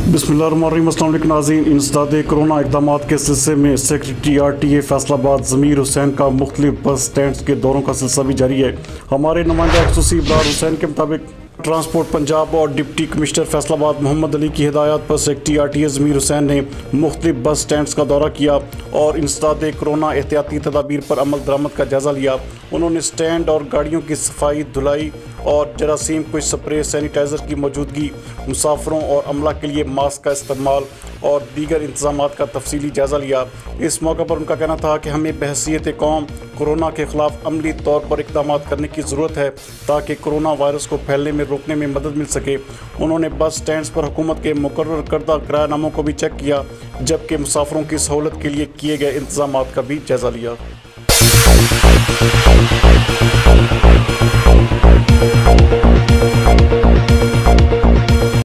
बिस्मिल्लाहिर्रहमानिर्रहीम। अस्सलाम वालेकुम नाज़रीन। इंसदादे कोरोना इक़दाम के सिलसिले में सेक्रेटरी RTA फैसलाबाद ज़मीर हुसैन का मुख्तलिफ बस स्टैंड्स के दौरों का सिलसिला भी जारी है। हमारे नुमाइंदा खसूसी इब्रार हुसैन के मुताबिक ट्रांसपोर्ट पंजाब और डिप्टी कमिश्नर फैसलाबाद मोहम्मद अली की हिदायत पर सेक्रेटरी RTA ज़मीर हुसैन ने मुख्तलिफ बस स्टैंड्स का दौरा किया और इंसदादे कोरोना एहतियाती तदाबीर पर अमल दरामद का जायज़ा लिया। उन्होंने स्टैंड और गाड़ियों की सफाई, धुलाई और जरासीम कुछ स्प्रे, सैनिटाइज़र की मौजूदगी, मुसाफरों और अमला के लिए मास्क का इस्तेमाल और दीगर इंतजामात का तफसीली जायज़ा लिया। इस मौके पर उनका कहना था कि हमें बहसीत कौम कोरोना के ख़िलाफ़ अमली तौर पर इक़दाम करने की ज़रूरत है ताकि कोरोना वायरस को फैलने में रोकने में मदद मिल सके। उन्होंने बस स्टैंड्स पर हुकूमत के मुकर्रर करदा किरायानामों को भी चेक किया, जबकि मुसाफरों की सहूलत के लिए किए गए इंतजामात का भी जायज़ा लिया।